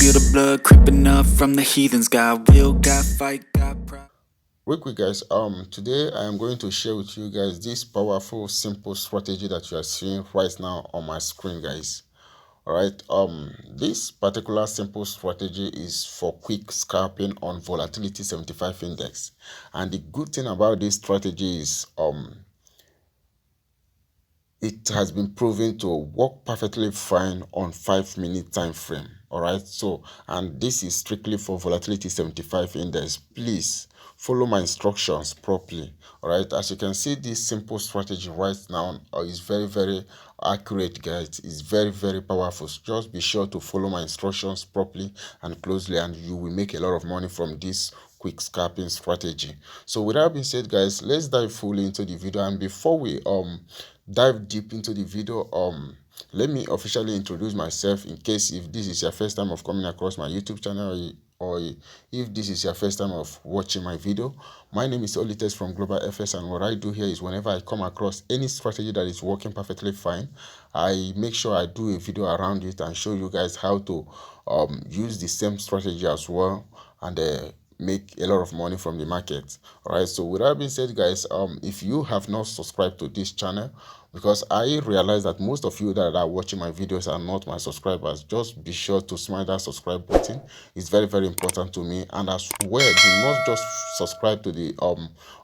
feel the blood creeping up from the heathens. Got will, got fight, got pride. Real quick guys, today I am going to share with you guys this powerful simple strategy that you are seeing right now on my screen, guys. All right, this particular simple strategy is for quick scalping on volatility 75 index. And the good thing about this strategy is it has been proven to work perfectly fine on 5-minute time frame. All right, so and this is strictly for volatility 75 index. Please follow my instructions properly. All right, as you can see, this simple strategy right now is very accurate, guys. It's very powerful. So just be sure to follow my instructions properly and closely, and you will make a lot of money from this quick scalping strategy. So with that being said, guys, let's dive fully into the video. And before we dive deep into the video, let me officially introduce myself, in case if this is your first time of coming across my YouTube channel, or if this is your first time of watching my video. My name is Olites from globalfx, and what I do here is whenever I come across any strategy that is working perfectly fine, I make sure I do a video around it and show you guys how to use the same strategy as well, and make a lot of money from the market. All right, so with that being said, guys, if you have not subscribed to this channel, because I realize that most of you that are watching my videos are not my subscribers, just be sure to smash that subscribe button. It's very important to me. And as well, do not just subscribe to the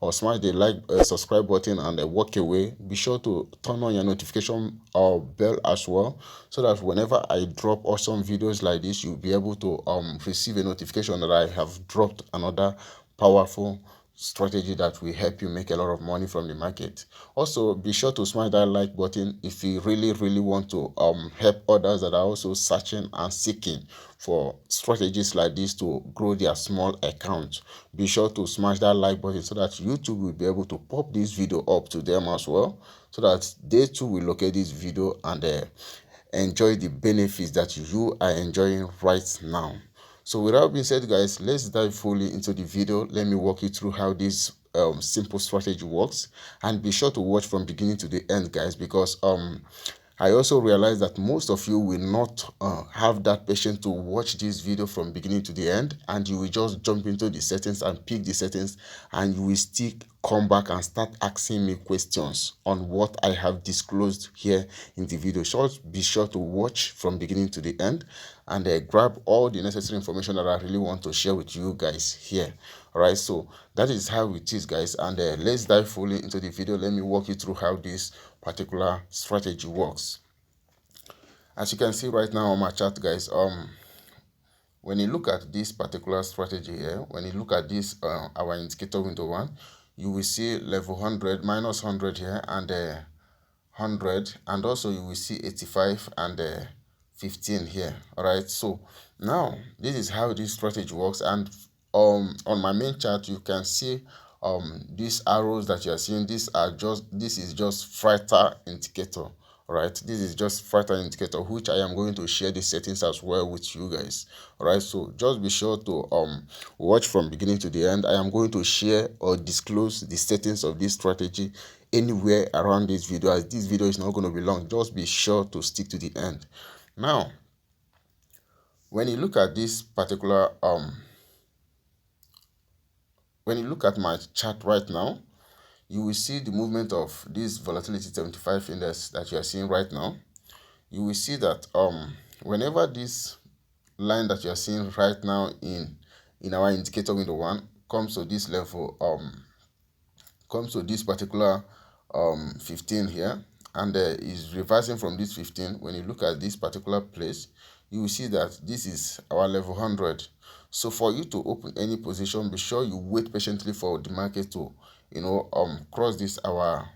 or smash the subscribe button and walk away. Be sure to turn on your notification bell as well, so that whenever I drop awesome videos like this, you'll be able to receive a notification that I have dropped another powerful strategy that will help you make a lot of money from the market. Also, be sure to smash that like button if you really want to help others that are also searching and seeking for strategies like this to grow their small account. Be sure to smash that like button so that YouTube will be able to pop this video up to them as well, so that they too will locate this video and enjoy the benefits that you are enjoying right now. So with that being said, guys, let's dive fully into the video. Let me walk you through how this simple strategy works, and be sure to watch from beginning to the end, guys, because I also realize that most of you will not have that patience to watch this video from beginning to the end, and you will just jump into the settings and pick the settings, and you will still come back and start asking me questions on what I have disclosed here in the video. So be sure to watch from beginning to the end and grab all the necessary information that I really want to share with you guys here. All right, so that is how it is, guys, and let's dive fully into the video. Let me walk you through how this particular strategy works. As you can see right now on my chart, guys, when you look at this particular strategy here, when you look at this our indicator window one, you will see level 100 minus 100 here, and 100, and also you will see 85 and 15 here. All right, so now this is how this strategy works. And on my main chart, you can see these arrows that you are seeing. This is just fractal indicator. All right, this is just fractal indicator, which I am going to share the settings as well with you guys. All right, so just be sure to watch from beginning to the end. I am going to share or disclose the settings of this strategy anywhere around this video, as this video is not going to be long. Just be sure to stick to the end. Now, when you look at this particular when you look at my chart right now, you will see the movement of this volatility 75 index that you are seeing right now. You will see that whenever this line that you are seeing right now in our indicator window one comes to this level, comes to this particular 15 here, and is reversing from this 15. When you look at this particular place, you will see that this is our level 100. So for you to open any position, be sure you wait patiently for the market to cross this our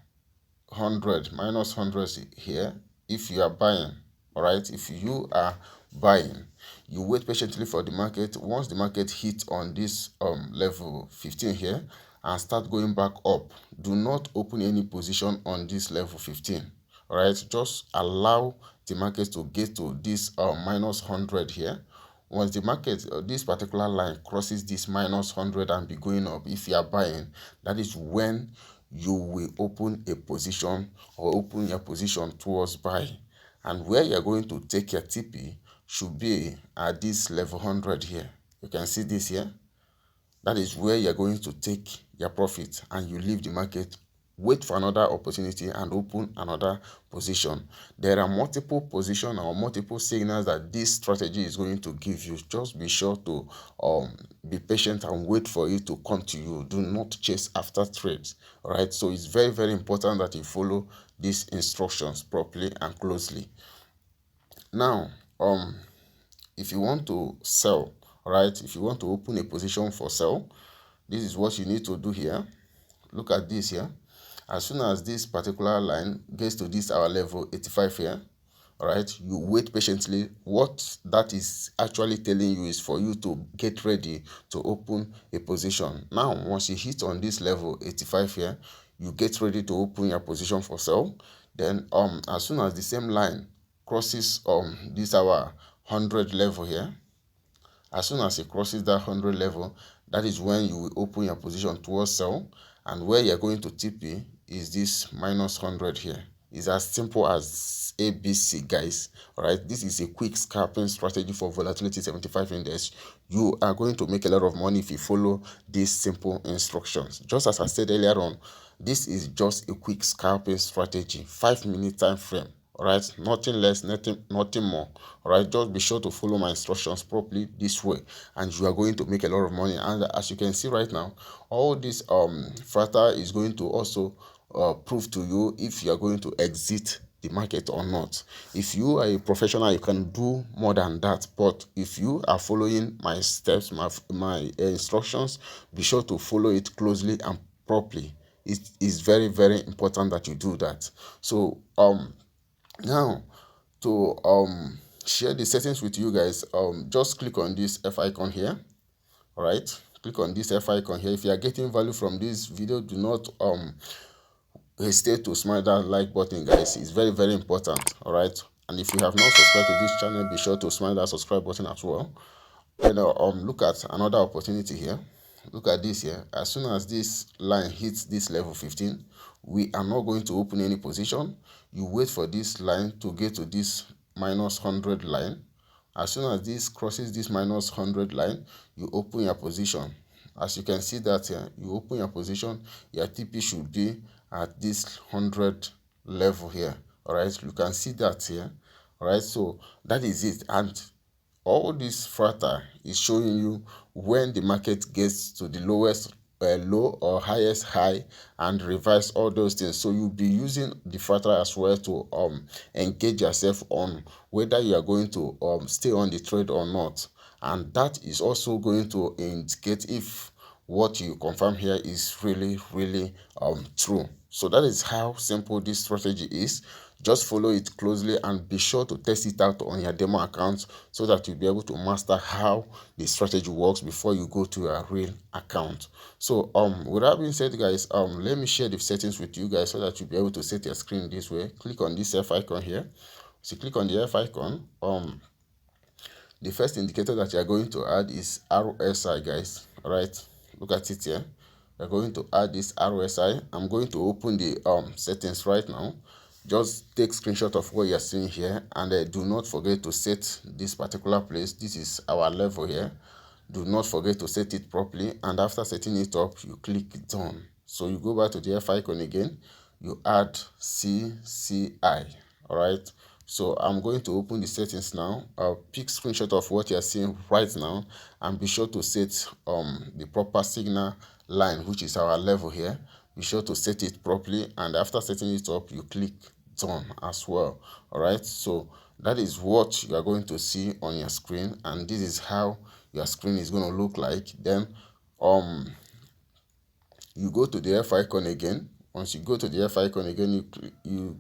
100 minus 100 here if you are buying. All right, if you are buying, you wait patiently for the market. Once the market hits on this level 15 here and start going back up, do not open any position on this level 15. All right, just allow the market to get to this minus 100 here. Once the market, this particular line crosses this minus 100 and be going up, if you are buying, that is when you will open a position or open your position towards buy. And where you're going to take your TP should be at this level 100 here. You can see this here. That is where you're going to take your profit, and you leave the market, wait for another opportunity and open another position. There are multiple positions or multiple signals that this strategy is going to give you. Just be sure to be patient and wait for it to come to you. Do not chase after trades. All right, so it's very, very important that you follow these instructions properly and closely. Now, if you want to sell, right, if you want to open a position for sell, this is what you need to do here. Look at this here. As soon as this particular line gets to this our level 85 here, all right, you wait patiently. What that is actually telling you is for you to get ready to open a position. Now, once you hit on this level 85 here, you get ready to open your position for sell. Then as soon as the same line crosses this our 100 level here, as soon as it crosses that 100 level, that is when you will open your position towards sell, and where you're going to TP is this minus 100 here. It's as simple as ABC, guys. All right, this is a quick scalping strategy for volatility 75 index. You are going to make a lot of money if you follow these simple instructions. Just as I said earlier on, this is just a quick scalping strategy, 5-minute time frame. All right, nothing less, nothing more. All right, just be sure to follow my instructions properly this way, and you are going to make a lot of money. And as you can see right now, all this fractal is going to also prove to you if you are going to exit the market or not. If you are a professional, you can do more than that, but if you are following my steps, my instructions, be sure to follow it closely and properly. It is very, very important that you do that. So now, to share the settings with you guys, just click on this F icon here. All right, click on this F icon here. If you are getting value from this video, do not hesitate to smash that like button, guys. It's very, very important. All right, and if you have not subscribed to this channel, be sure to smash that subscribe button as well. And look at another opportunity here. Look at this here. As soon as this line hits this level 15, we are not going to open any position. You wait for this line to get to this minus 100 line. As soon as this crosses this minus 100 line, you open your position. As you can see that here, you open your position, your TP should be at this 100 level here. All right, you can see that here. All right, so that is it. And all this fractal is showing you when the market gets to the lowest low or highest high and revise all those things. So you'll be using the fractal as well to engage yourself on whether you are going to stay on the trade or not, and that is also going to indicate if what you confirm here is really, really true. So that is how simple this strategy is. Just follow it closely and be sure to test it out on your demo account so that you'll be able to master how the strategy works before you go to your real account. So with that being said, guys, let me share the settings with you guys so that you'll be able to set your screen this way. Click on this F icon here. So click on the F icon. The first indicator that you're going to add is RSI, guys. All right, look at it here. We're going to add this RSI. I'm going to open the settings right now. Just take screenshot of what you're seeing here, and do not forget to set this particular place. This is our level here. Do not forget to set it properly, and after setting it up, you click done. So you go back to the F icon again, you add CCI. All right, so I'm going to open the settings now. I'll pick screenshot of what you're seeing right now, and be sure to set the proper signal line, which is our level here. Be sure to set it properly, and after setting it up, you click done as well. All right, so that is what you are going to see on your screen, and this is how your screen is going to look like. Then you go to the F icon again. Once you go to the F icon again, you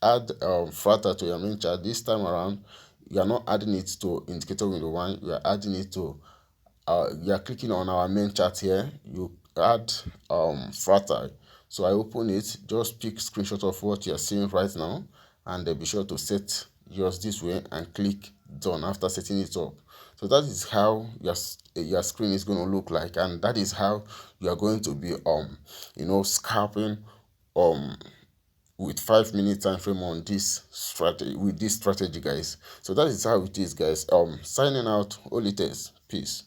add fractal to your main chart. This time around, you are not adding it to indicator window 1, you are adding it to you are clicking on our main chart here. You add fractal. So I open it, just pick screenshot of what you are seeing right now, and be sure to set yours this way and click done after setting it up. So that is how your screen is going to look like, and that is how you are going to be scalping with 5 minute time frame on this strategy, with this strategy, guys. So that is how it is, guys. Signing out. Olites. Peace.